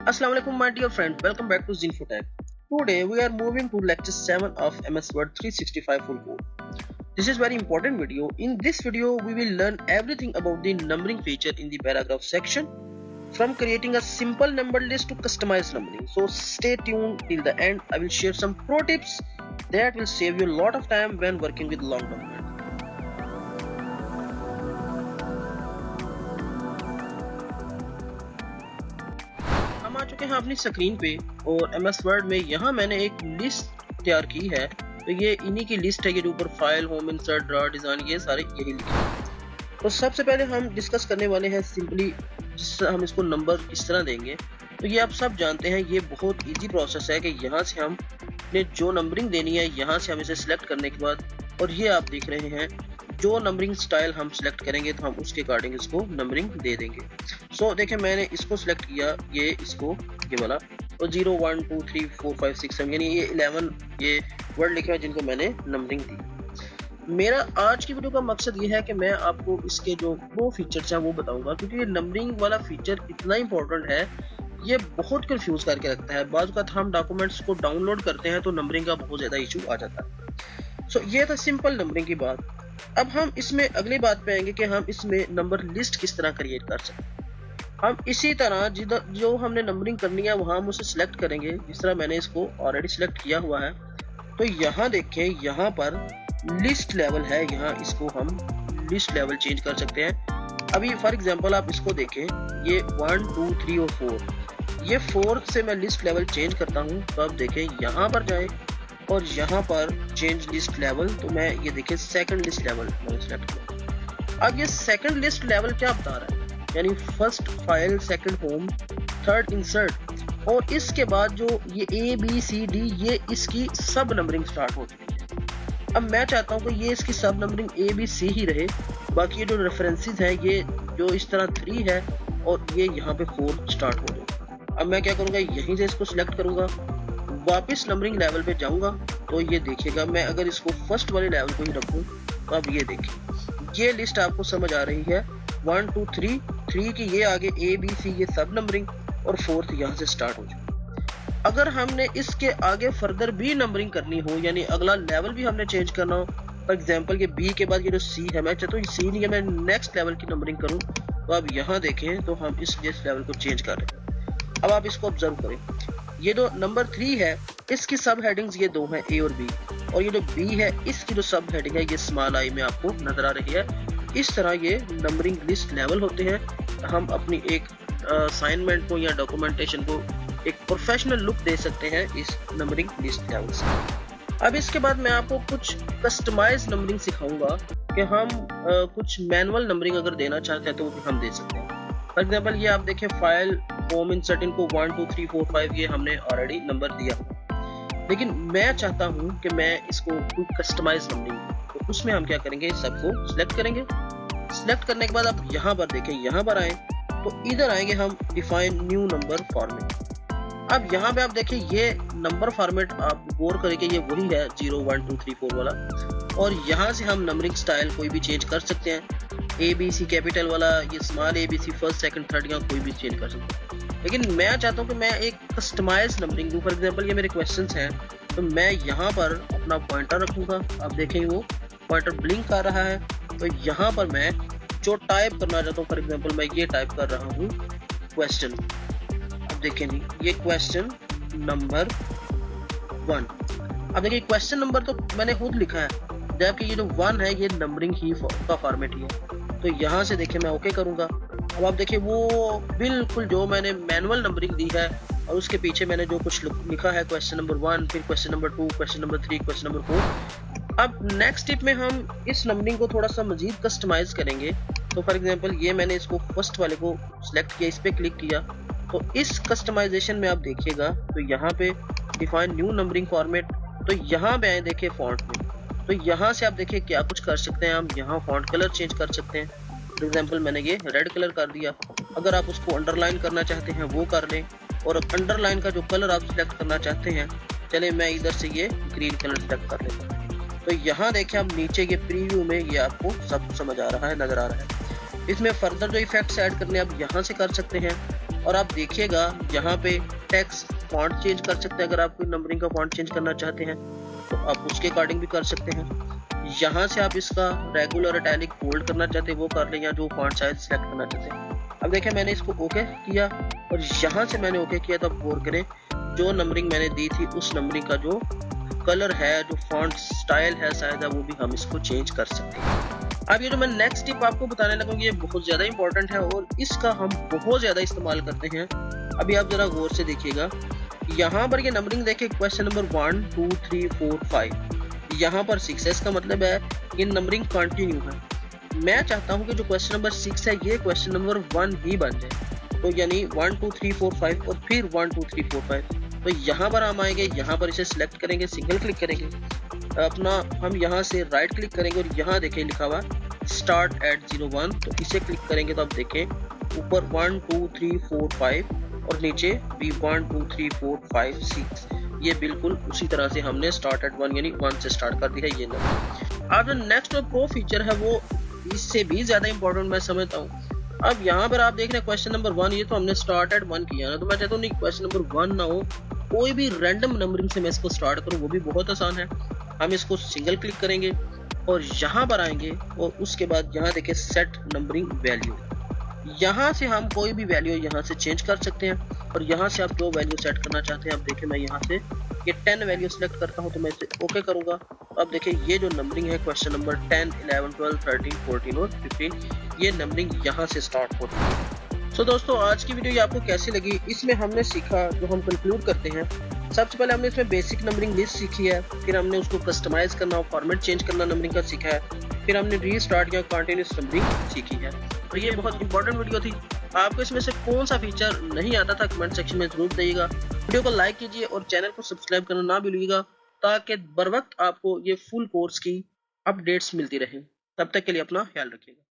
Assalamu alaikum my dear friend, welcome back to Zinfotech. Today we are moving to lecture 7 of MS Word 365 full code. This is very important video. In this video we will learn everything about the numbering feature in the paragraph section, from creating a simple number list to customized numbering. So stay tuned till the end. I will share some pro tips that will save you a lot of time when working with long document. हम आ चुके हैं अपनी screen पे और MS word में यहाँ मैंने एक लिस्ट तैयार की है। तो ये इन्हीं की लिस्ट है, ये ऊपर file, home, insert, draw, design, ये सारे यही लिखे हैं। तो सबसे पहले हम डिस्कस करने वाले हैं सिंपली हम इसको नंबर किस तरह देंगे। तो ये आप सब जानते हैं, ये बहुत इजी प्रोसेस है कि यहाँ से हम ने जो नंबरिंग देनी है यहाँ से हम इसे सिलेक्ट करने के बाद, और ये आप देख रहे हैं जो नंबरिंग स्टाइल हम सिलेक्ट करेंगे तो हम उसके अकॉर्डिंग इसको नंबरिंग दे देंगे। सो देखिए मैंने इसको सिलेक्ट किया, ये वाला, और 0 1 2 3 4 5 6 7 यानी ये 11 ये वर्ड लिखे हैं जिनको मैंने नंबरिंग दी। मेरा आज की वीडियो का मकसद ये है कि मैं आपको इसके जो वो फीचर्स हैं वो बताऊंगा, क्योंकि ये नंबरिंग वाला फीचर इतना इंपॉर्टेंट है, ये बहुत कंफ्यूज करके रखता है। बाज़ वक़्त हम डॉक्यूमेंट्स को डाउनलोड करते हैं तो नंबरिंग का बहुत ज़्यादा इशू आ जाता है। सो ये था सिंपल नंबरिंग की बात। अब हम इसमें अगली बात पे आएंगे कि हम इसमें नंबर लिस्ट किस तरह क्रिएट कर सकते हैं। हम इसी तरह जिधर जो हमने नंबरिंग करनी है वहां हम उसे सिलेक्ट करेंगे, जिस तरह मैंने इसको ऑलरेडी सिलेक्ट किया हुआ है। तो यहाँ देखें, यहाँ पर लिस्ट लेवल है, यहाँ इसको हम लिस्ट लेवल चेंज कर सकते हैं। अभी फॉर एग्जांपल आप इसको देखें, ये 1 2 3 और 4, ये 4 से मैं लिस्ट लेवल चेंज करता हूँ। तो आप देखें यहाँ पर जाए और यहाँ पर चेंज लिस्ट लेवल, तो मैं ये देखें सेकंड लिस्ट लेवल मैंने सेलेक्ट किया। अब ये सेकंड लिस्ट लेवल क्या बता रहा है, यानी first file, second home, third insert, और इसके बाद जो ये ABCD ये इसकी सब नंबरिंग स्टार्ट होती है। अब मैं चाहता हूँ कि ये इसकी सब नंबरिंग ABC ही रहे, बाकी ये जो रेफरेंसेस हैं ये जो इस तरह 3 है और ये यहाँ पे 4 स्टार्ट हो जाए। अब मैं क्या करूँगा, यहीं से इसको सिलेक्ट करूँगा, वापस नंबरिंग लेवल पे जाऊँगा। तो ये देखिएगा, मैं अगर इसको फर्स्ट वाले लेवल को ही रखूँ तो अब ये देखिए, ये लिस्ट आपको समझ आ रही है। 1 2 3 की ये आगे ABC ये सब नंबरिंग, और 4th यहाँ से स्टार्ट हो जाए। अगर हमने इसके आगे फर्दर भी नंबरिंग करनी हो, यानी अगला लेवल भी हमने चेंज करना हो, फॉर एग्जांपल ये B के बाद ये जो C है, मैं चाहता हूँ C नहीं है, मैं नेक्स्ट लेवल की नंबरिंग करूँ। तो अब यहाँ देखें, तो हम इस लेवल को चेंज कर रहे हैं। अब आप इसको ऑब्जर्व करें, ये जो नंबर 3 है इसकी सब हेडिंग्स ये 2 हैं, A और B, और ये जो B है इसकी जो सब हेडिंग है ये स्मॉल I में आपको नजर आ रही है। इस तरह ये नंबरिंग लिस्ट लेवल होते हैं। हम अपनी एक असाइनमेंट को या डॉक्यूमेंटेशन को एक प्रोफेशनल लुक दे सकते हैं इस नंबरिंग लिस्ट लेवल से। अब इसके बाद मैं आपको कुछ कस्टमाइज नंबरिंग सिखाऊंगा कि हम कुछ मैनुअल नंबरिंग अगर देना चाहते हैं तो वो भी हम दे सकते हैं। फॉर एग्जांपल ये आप देखें, फाइल, होम, इंसर्ट, इनको 1 2 3 4 5 ये हमने ऑलरेडी नंबर दिया, लेकिन मैं चाहता हूँ कि मैं इसको कोई कस्टमाइज नंबरिंग, तो उसमें हम क्या करेंगे, सबको सिलेक्ट करेंगे। सिलेक्ट करने के बाद आप यहाँ पर देखें, यहाँ पर आए तो इधर आएंगे हम डिफाइन न्यू नंबर फॉर्मेट। अब यहाँ पे आप देखें ये नंबर फॉर्मेट आप गौर करेंगे, ये वही है 0 1 2 3 4 वाला, और यहाँ से हम नंबरिंग स्टाइल कोई भी चेंज कर सकते हैं। ABC कैपिटल वाला, ये small ABC first second third, यहाँ कोई भी चेंज कर सकते हैं। लेकिन मैं चाहता हूँ कि मैं एक कस्टमाइज नंबरिंग दूँ। फॉर एग्जांपल ये मेरे क्वेश्चंस हैं, तो मैं यहाँ पर अपना पॉइंटर रखूँगा। आप देखेंगे वो पॉइंटर ब्लिंक कर रहा है, तो यहाँ पर मैं जो टाइप करना चाहता हूँ, फॉर एग्जांपल मैं ये टाइप कर रहा हूँ क्वेश्चन। अब देखें नहीं, ये क्वेश्चन नंबर 1। अब देखिए क्वेश्चन नंबर तो मैंने खुद लिखा है, जबकि ये जो 1 है ये नंबरिंग ही का फॉर्मेट ही है। तो यहाँ से देखिए मैं ओके करूँगा। अब आप देखिए वो बिल्कुल जो मैंने मैनुअल नंबरिंग दी है और उसके पीछे मैंने जो कुछ लिखा है, क्वेश्चन नंबर 1, फिर question number 2, question number 3, question number 4। अब नेक्स्ट टिप में हम इस नंबरिंग को थोड़ा सा मजीद कस्टमाइज करेंगे। तो फॉर एग्जांपल ये मैंने इसको फर्स्ट वाले को सिलेक्ट किया, इस पे क्लिक किया, तो इस कस्टमाइजेशन में आप देखिएगा तो यहाँ पे डिफाइन न्यू नंबरिंग फॉर्मेट, तो यहाँ पे आए देखिए फॉन्ट में, तो यहाँ से आप देखिए क्या कुछ कर सकते हैं हम। यहाँ फॉन्ट कलर चेंज कर सकते हैं। फॉर एग्जांपल मैंने ये रेड कलर कर दिया, अगर आप उसको अंडरलाइन करना चाहते हैं वो कर लें, और अंडरलाइन का जो कलर आप सिलेक्ट करना चाहते हैं, चले मैं इधर से ये ग्रीन कलर सिलेक्ट कर लेता हूँ। तो यहाँ देखें आप नीचे ये प्रीव्यू में ये आपको सब समझ आ रहा है, नजर आ रहा है। इसमें फर्दर जो इफेक्ट्स ऐड करने आप यहाँ से कर सकते हैं। और आप देखिएगा यहाँ पे टेक्स्ट फॉन्ट चेंज कर सकते हैं। अगर आप कोई नंबरिंग का फॉन्ट चेंज करना चाहते हैं तो आप उसके अकॉर्डिंग भी कर सकते हैं। यहाँ से आप इसका रेगुलर इटैलिक बोल्ड करना चाहते हैं वो कर लें, या जो फॉन्ट साइज सेलेक्ट करना चाहते हैं। अब देखिए मैंने इसको ओके किया और यहाँ से मैंने ओके किया, तो आप गौर करें जो नंबरिंग मैंने दी थी उस नंबरिंग का जो कलर है, जो फॉन्ट स्टाइल है शायद, वो भी हम इसको चेंज कर सकते हैं। अब ये जो मैं नेक्स्ट टिप आपको बताने लगा हूँ ये बहुत ज्यादा इंपॉर्टेंट है और इसका हम बहुत ज्यादा इस्तेमाल करते हैं। अभी आप जरा गौर से देखिएगा, यहाँ पर ये नंबरिंग देखिए, क्वेश्चन नंबर 1 2 3 4 5, यहाँ पर 6 है, इसका मतलब है ये नंबरिंग कंटिन्यू है। मैं चाहता हूँ कि जो क्वेश्चन नंबर 6 है ये क्वेश्चन नंबर 1 ही बन जाए, तो यानी 1 2 3 4 5 और फिर 1 2 3 4 5। तो यहाँ पर हम आएंगे, यहाँ पर इसे सिलेक्ट करेंगे, सिंगल क्लिक करेंगे अपना, हम यहाँ से राइट क्लिक करेंगे और यहाँ देखिए लिखा हुआ स्टार्ट एट 01, तो इसे क्लिक करेंगे तो आप देखें ऊपर 1 2 3 4 5 और नीचे भी 1 2 3 4 5 6, ये बिल्कुल उसी तरह से हमने स्टार्ट एट 1 यानी 1 से स्टार्ट कर दिया ये नंबर। अब जो नेक्स्ट प्रो फीचर है वो इससे भी ज्यादा इंपॉर्टेंट मैं समझता हूँ। अब यहाँ पर आप देख रहे हैं क्वेश्चन नंबर 1, ये तो हमने स्टार्ट एट 1 किया ना, तो मैं चाहता हूँ नहीं क्वेश्चन नंबर 1 ना हो, कोई भी रैंडम नंबरिंग से मैं इसको स्टार्ट करूँ, वो भी बहुत आसान है। हम इसको सिंगल क्लिक करेंगे और यहाँ पर आएंगे और उसके बाद यहाँ देखिए सेट नंबरिंग वैल्यू, यहाँ से हम कोई भी वैल्यू यहाँ से चेंज कर सकते हैं और यहाँ से आप जो वैल्यू सेट करना चाहते हैं। अब देखिए मैं यहाँ से ये 10 वैल्यू सेलेक्ट करता हूँ, तो मैं इसे ओके करूंगा। अब देखिए ये जो नंबरिंग है क्वेश्चन नंबर 10 11 12 13 14 और 15, ये नंबरिंग यहाँ से स्टार्ट होती है। सो दोस्तों आज की वीडियो ये आपको कैसी लगी? इसमें हमने सीखा, जो हम कंक्लूड करते हैं, सबसे पहले हमने इसमें बेसिक नंबरिंग लिस्ट सीखी है, फिर हमने उसको कस्टमाइज करना और फॉर्मेट चेंज करना नंबरिंग का सीखा है, फिर हमने रीस्टार्ट या कंटीन्यूअस नंबरिंग सीखी है। तो ये बहुत इंपॉर्टेंट वीडियो थी। आपको इसमें से कौन सा फीचर नहीं आता था कमेंट सेक्शन में जरूर बताइएगा। वीडियो को लाइक कीजिए और चैनल को सब्सक्राइब करना ना भूलिएगा, ताकि बर वक्त आपको ये फुल कोर्स की अपडेट्स मिलती रहें। तब तक के लिए अपना ख्याल रखिएगा।